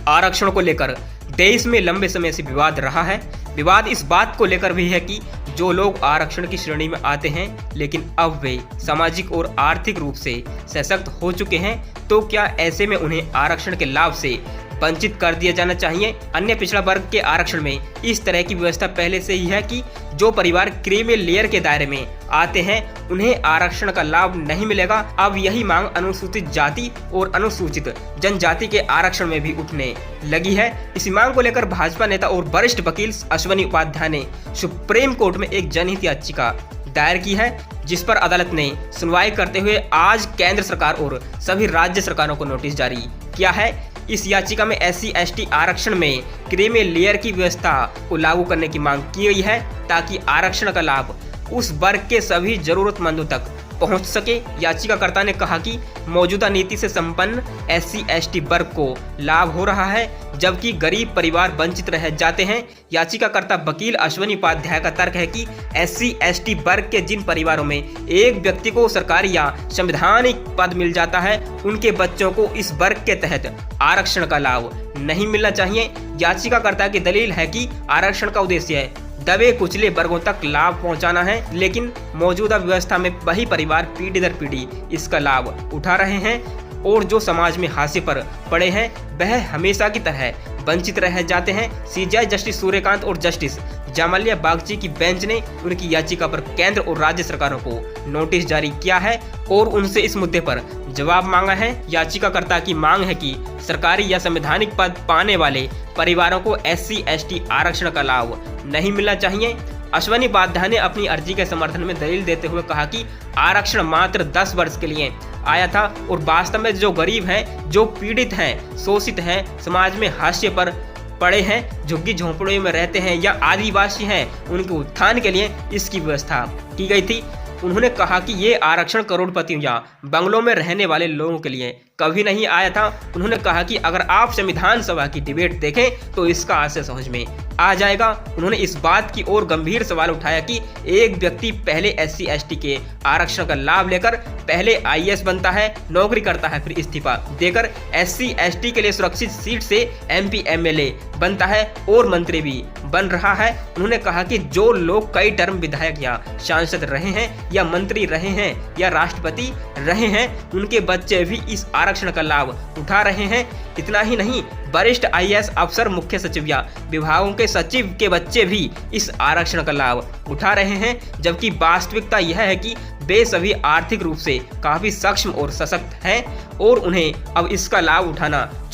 आरक्षण को लेकर देश में लंबे समय से विवाद रहा है। विवाद इस बात को लेकर भी है कि जो लोग आरक्षण की श्रेणी में आते हैं लेकिन अब वे सामाजिक और आर्थिक रूप से सशक्त हो चुके हैं, तो क्या ऐसे में उन्हें आरक्षण के लाभ से वंचित कर दिया जाना चाहिए। अन्य पिछड़ा वर्ग के आरक्षण में इस तरह की व्यवस्था पहले से ही है कि जो परिवार क्रीमी लेयर के दायरे में आते हैं उन्हें आरक्षण का लाभ नहीं मिलेगा। अब यही मांग अनुसूचित जाति और अनुसूचित जनजाति के आरक्षण में भी उठने लगी है। इसी मांग को लेकर भाजपा नेता और वरिष्ठ वकील अश्वनी उपाध्याय ने सुप्रीम कोर्ट में एक जनहित याचिका दायर की है, जिस पर अदालत ने सुनवाई करते हुए आज केंद्र सरकार और सभी राज्य सरकारों को नोटिस जारी किया है। इस याचिका में SC/ST आरक्षण में क्रीमी लेयर की व्यवस्था को लागू करने की मांग की गई है, ताकि आरक्षण का लाभ उस वर्ग के सभी जरूरतमंदों तक पहुंच सके। याचिकाकर्ता ने कहा कि मौजूदा नीति से संपन्न SC/ST वर्ग को लाभ हो रहा है, जबकि गरीब परिवार वंचित रह जाते हैं। याचिकाकर्ता वकील अश्वनी उपाध्याय का तर्क है कि SC/ST वर्ग के जिन परिवारों में एक व्यक्ति को सरकारी या संवैधानिक पद मिल जाता है, उनके बच्चों को इस वर्ग के तहत आरक्षण का लाभ नहीं मिलना चाहिए। याचिकाकर्ता की दलील है कि आरक्षण का उद्देश्य दबे कुचले वर्गों तक लाभ पहुंचाना है, लेकिन मौजूदा व्यवस्था में वही परिवार पीढ़ी दर पीढ़ी इसका लाभ उठा रहे हैं और जो समाज में हाशिए पर पड़े हैं वह हमेशा की तरह वंचित रह जाते हैं। CJI जस्टिस सूर्यकांत और जस्टिस जामलिया बागची की बेंच ने उनकी याचिका पर केंद्र और राज्य सरकारों को नोटिस जारी किया है और उनसे इस मुद्दे पर जवाब मांगा है। याचिकाकर्ता की मांग है कि सरकारी या संवैधानिक पद पाने वाले परिवारों को SC/ST आरक्षण का लाभ नहीं मिलना चाहिए। अश्वनी उपाध्याय ने अपनी अर्जी के समर्थन में दलील देते हुए कहा कि आरक्षण मात्र 10 वर्ष के लिए आया था और वास्तव में जो गरीब हैं, जो पीड़ित हैं, शोषित हैं, समाज में हाशिए पर पड़े हैं, झुग्गी झोंपड़ियों में रहते हैं या आदिवासी हैं, उनके उत्थान के लिए इसकी व्यवस्था की गई थी। उन्होंने कहा कि ये आरक्षण करोड़पतियों या बंगलों में रहने वाले लोगों के लिए कभी नहीं आया था। उन्होंने कहा कि अगर आप संविधान सभा की डिबेट देखें तो इसका आशय समझ में आ जाएगा। उन्होंने इस बात की ओर गंभीर सवाल उठाया कि एक व्यक्ति पहले SC/ST के आरक्षण का लाभ लेकर पहले IAS बनता है, नौकरी करता है, फिर इस्तीफा देकर SC/ST के लिए सुरक्षित सीट से MP MLA बनता है और मंत्री भी बन रहा है। उन्होंने कहा कि जो लोग कई टर्म विधायक या सांसद रहे हैं या मंत्री रहे हैं या राष्ट्रपति रहे हैं, उनके बच्चे भी इस आरक्षण का लाभ उठा रहे हैं। इतना ही नहीं, वरिष्ठ IAS अफसर, मुख्य सचिव या विभागों के सचिव के बच्चे भी इस आरक्षण का लाभ उठा रहे हैं, जबकि वास्तविकता यह है कि वे सभी आर्थिक रूप से काफी सक्षम और सशक्त हैं और उन्हें अब इसका लाभ उठाना